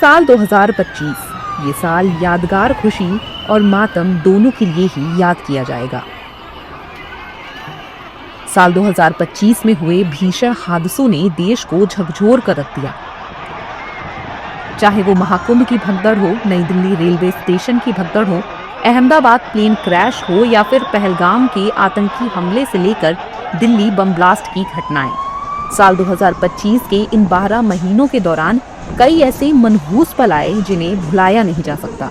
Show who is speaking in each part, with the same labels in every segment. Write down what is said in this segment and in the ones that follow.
Speaker 1: साल 2025 ये साल यादगार खुशी और मातम दोनों के लिए ही याद किया जाएगा। साल 2025 में हुए भीषण हादसों ने देश को झकझोर कर रख दिया। चाहे वो महाकुंभ की भगदड़ हो, नई दिल्ली रेलवे स्टेशन की भगदड़ हो, अहमदाबाद प्लेन क्रैश हो या फिर पहलगाम के आतंकी हमले से लेकर दिल्ली बम ब्लास्ट की घटनाएं, साल 2025 के इन 12 महीनों के दौरान कई ऐसे मनहूस पल आए जिन्हें भुलाया नहीं जा सकता।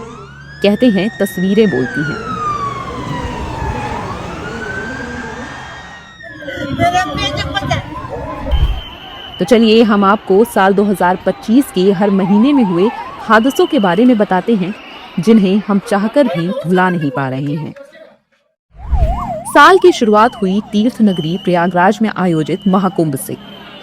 Speaker 1: कहते हैं तस्वीरें बोलती हैं। तो चलिए हम आपको साल 2025 के हर महीने में हुए हादसों के बारे में बताते हैं जिन्हें हम चाहकर भी भुला नहीं पा रहे हैं। साल की शुरुआत हुई तीर्थ नगरी प्रयागराज में आयोजित महाकुंभ से।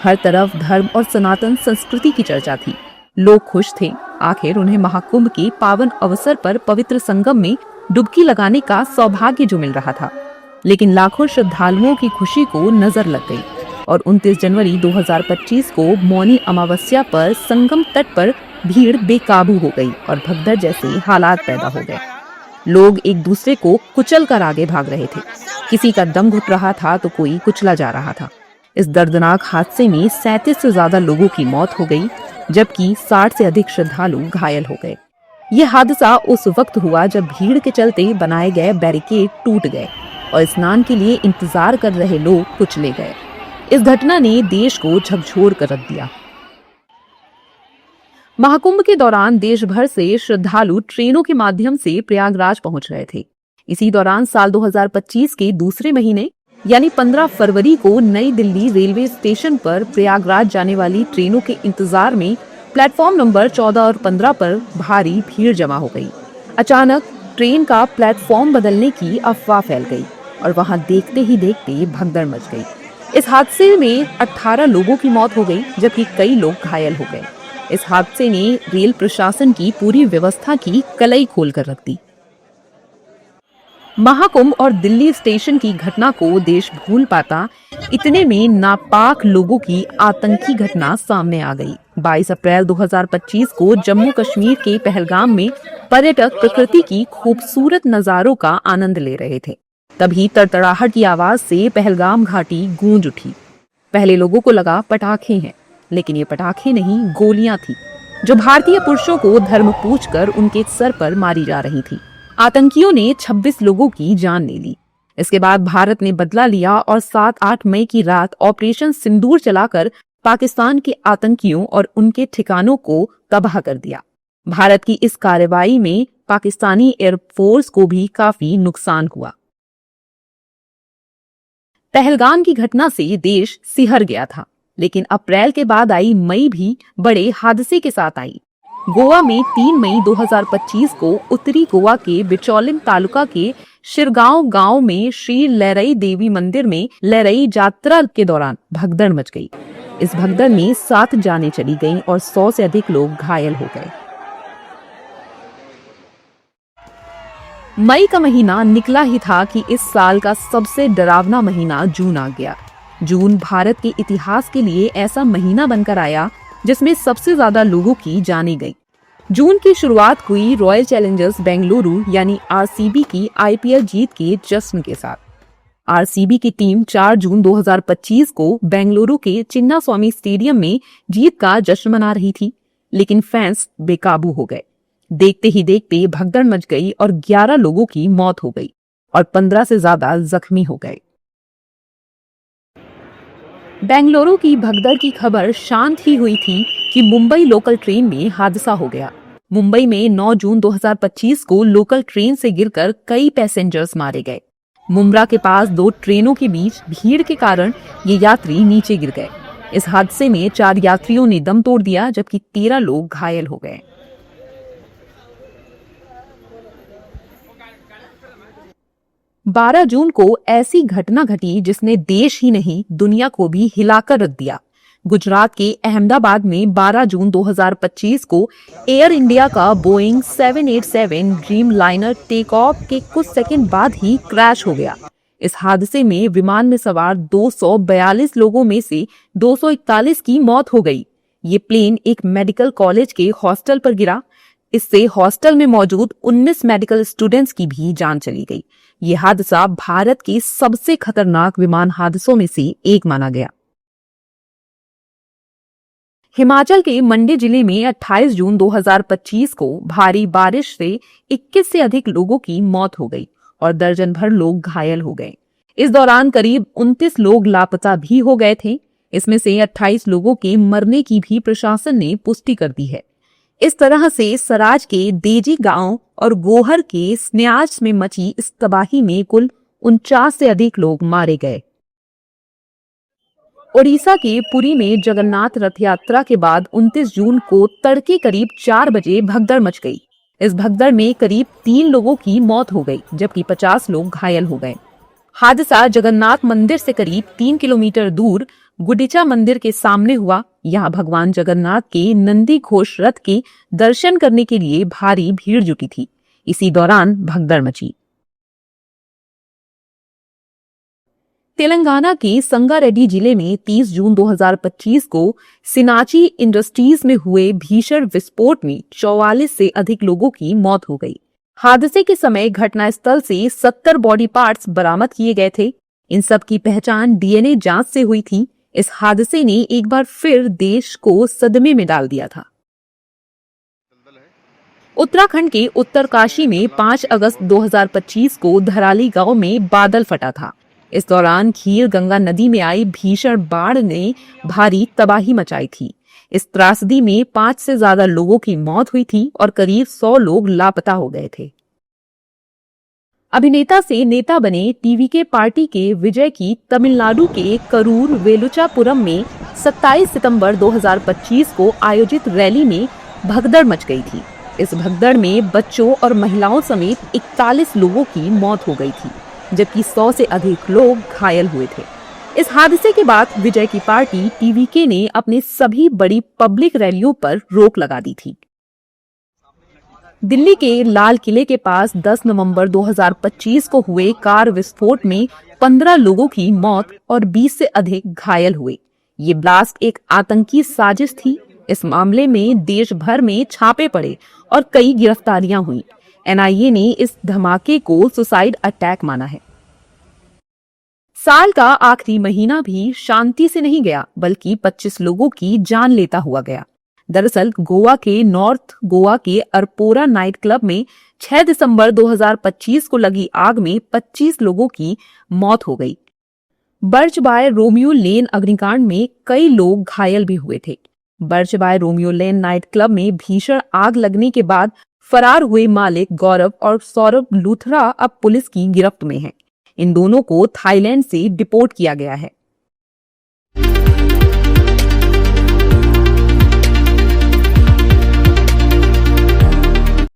Speaker 1: हर तरफ धर्म और सनातन संस्कृति की चर्चा थी। लोग खुश थे, आखिर उन्हें महाकुंभ के पावन अवसर पर पवित्र संगम में डुबकी लगाने का सौभाग्य जो मिल रहा था। लेकिन लाखों श्रद्धालुओं की खुशी को नजर लग गई और 29 जनवरी 2025 को मौनी अमावस्या पर संगम तट पर भीड़ बेकाबू हो गई और भगदड़ जैसे हालात पैदा हो गए। लोग एक दूसरे को कुचल कर आगे भाग रहे थे। किसी का दम घुट रहा था तो कोई कुचला जा रहा था। इस दर्दनाक हादसे में 37 से ज्यादा लोगों की मौत हो गई, जबकि 60 से अधिक श्रद्धालु घायल हो गए। यह हादसा उस वक्त हुआ जब भीड़ के चलते बनाए गए बैरिकेड टूट गए और स्नान के लिए इंतजार कर रहे लोग कुचले गए। इस घटना ने देश को झकझोर कर रख दिया। महाकुंभ के दौरान देश भर से श्रद्धालु ट्रेनों के माध्यम से प्रयागराज पहुंच रहे थे। इसी दौरान साल 2025 के दूसरे महीने यानी 15 फरवरी को नई दिल्ली रेलवे स्टेशन पर प्रयागराज जाने वाली ट्रेनों के इंतजार में प्लेटफॉर्म नंबर 14 और 15 पर भारी भीड़ जमा हो गई। अचानक ट्रेन का प्लेटफॉर्म बदलने की अफवाह फैल गई और वहां देखते ही देखते भगदड़ मच गई। इस हादसे में 18 लोगों की मौत हो गई, जबकि कई लोग घायल हो गए। इस हादसे ने रेल प्रशासन की पूरी व्यवस्था की कलई खोल कर रख दी। महाकुंभ और दिल्ली स्टेशन की घटना को देश भूल पाता, इतने में नापाक लोगों की आतंकी घटना सामने आ गई। 22 अप्रैल 2025 को जम्मू कश्मीर के पहलगाम में पर्यटक प्रकृति की खूबसूरत नजारों का आनंद ले रहे थे। तभी तड़तड़ाहट की आवाज से पहलगाम घाटी गूंज उठी। पहले लोगों को लगा पटाखे हैं, लेकिन ये पटाखे नहीं, गोलियां थी जो भारतीय पुरुषों को धर्म पूछकर उनके सर पर मारी जा रही थी। आतंकियों ने 26 लोगों की जान ले ली। इसके बाद भारत ने बदला लिया और 7-8 मई की रात ऑपरेशन सिंदूर चलाकर पाकिस्तान के आतंकियों और उनके ठिकानों को तबाह कर दिया। भारत की इस कार्रवाई में पाकिस्तानी एयरफोर्स को भी काफी नुकसान हुआ। पहलगाम की घटना से देश सिहर गया था, लेकिन अप्रैल के बाद आई मई भी बड़े हादसे के साथ आई। गोवा में 3 मई 2025 को उत्तरी गोवा के बिचौलिम तालुका के शिरगांव गांव में श्री लहरई देवी मंदिर में लहरई यात्रा के दौरान भगदड़ मच गई। इस भगदड़ में 7 जानें चली गईं और 100 से अधिक लोग घायल हो गए। मई का महीना निकला ही था कि इस साल का सबसे डरावना महीना जून आ गया। जून भारत के इतिहास के लिए ऐसा महीना बनकर आया जिसमें सबसे ज्यादा लोगों की जानें गई। जून की शुरुआत हुई रॉयल चैलेंजर्स बेंगलुरु यानी आरसीबी की आईपीएल जीत के जश्न के साथ। आरसीबी की टीम 4 जून 2025 को बेंगलुरु के चिन्नास्वामी स्टेडियम में जीत का जश्न मना रही थी, लेकिन फैंस बेकाबू हो गए। देखते ही देखते भगदड़ मच गई और 11 लोगों की मौत हो गई और 15 से ज्यादा जख्मी हो गए। बेंगलुरु की भगदड़ की खबर शांत ही हुई थी कि मुंबई लोकल ट्रेन में हादसा हो गया। मुंबई में 9 जून 2025 को लोकल ट्रेन से गिरकर कई पैसेंजर्स मारे गए। मुंब्रा के पास 2 ट्रेनों के बीच भीड़ के कारण ये यात्री नीचे गिर गए। इस हादसे में 4 यात्रियों ने दम तोड़ दिया, जबकि 13 लोग घायल हो गए। 12 जून को ऐसी घटना घटी जिसने देश ही नहीं दुनिया को भी हिलाकर रख दिया। गुजरात के अहमदाबाद में 12 जून 2025 को एयर इंडिया का Boeing 787 dreamliner take off के कुछ सेकंड बाद ही क्रैश हो गया। इस हादसे में विमान में सवार 242 लोगों में से 241 की मौत हो गई। ये प्लेन एक मेडिकल कॉलेज के हॉस्टल पर गिरा। इससे हॉस्टल में मौजूद 19 मेडिकल स्टूडेंट्स की भी जान चली गई। ये हादसा भारत के सबसे खतरनाक विमान हादसों में से एक माना गया। हिमाचल के मंडी जिले में 28 जून 2025 को भारी बारिश से 21 से अधिक लोगों की मौत हो गई और दर्जन भर लोग घायल हो गए। इस दौरान करीब 29 लोग लापता भी हो गए थे। इसमें से 28 लोगों के मरने की भी प्रशासन ने पुष्टि कर दी है। इस तरह से सराज के देजी गांव और गोहर के स्न्यास में मची इस तबाही में कुल 49 से अधिक लोग मारे गए। ओडिशा के पुरी में जगन्नाथ रथ यात्रा के बाद 29 जून को तड़के करीब 4 बजे भगदड़ मच गई। इस भगदड़ में करीब 3 लोगों की मौत हो गई, जबकि 50 लोग घायल हो गए। हादसा जगन्नाथ मंदिर से करीब 3 किलोमीटर दूर गुडिचा मंदिर के सामने हुआ। यहाँ भगवान जगन्नाथ के नंदी घोष रथ के दर्शन करने के लिए भारी भीड़ जुटी थी। इसी दौरान भगदड़ मची। तेलंगाना के संगारेड्डी जिले में 30 जून 2025 को सिनाची इंडस्ट्रीज में हुए भीषण विस्फोट में 44 से अधिक लोगों की मौत हो गई। हादसे के समय घटनास्थल से 70 बॉडी पार्ट्स बरामद किए गए थे। इन सब की पहचान डीएनए जांच से हुई थी। इस हादसे ने एक बार फिर देश को सदमे में डाल दिया था। उत्तराखंड के उत्तरकाशी में 5 अगस्त 2025 को धराली गांव में बादल फटा था। इस दौरान खीर गंगा नदी में आई भीषण बाढ़ ने भारी तबाही मचाई थी। इस त्रासदी में 5 से ज्यादा लोगों की मौत हुई थी और करीब 100 लोग लापता हो गए थे। अभिनेता से नेता बने टीवीके पार्टी के विजय की तमिलनाडु के करूर वेलुचापुरम में 27 सितंबर 2025 को आयोजित रैली में भगदड़ मच गई थी। इस भगदड़ में बच्चों और महिलाओं समेत 41 लोगों की मौत हो गई थी, जबकि 100 से अधिक लोग घायल हुए थे। इस हादसे के बाद विजय की पार्टी टीवीके ने अपने सभी बड़ी पब्लिक रैलियों पर रोक लगा दी थी। दिल्ली के लाल किले के पास 10 नवंबर 2025 को हुए कार विस्फोट में 15 लोगों की मौत और 20 से अधिक घायल हुए। ये ब्लास्ट एक आतंकी साजिश थी। इस मामले में देश भर में छापे पड़े और कई गिरफ्तारियां हुई। एनआईए ने इस धमाके को सुसाइड अटैक माना है। साल का आखिरी महीना भी शांति से नहीं गया, बल्कि 25 लोगों की जान लेता हुआ गया। दरअसल गोवा के नॉर्थ गोवा के अरपोरा नाइट क्लब में 6 दिसंबर 2025 को लगी आग में 25 लोगों की मौत हो गई। बर्च बाय रोमियो लेन अग्निकांड में कई लोग घायल भी हुए थे। Birch by Romeo Lane night club में भीषण आग लगने के बाद फरार हुए मालिक गौरव और सौरभ लूथरा अब पुलिस की गिरफ्त में हैं। इन दोनों को थाईलैंड से डिपोर्ट किया गया है।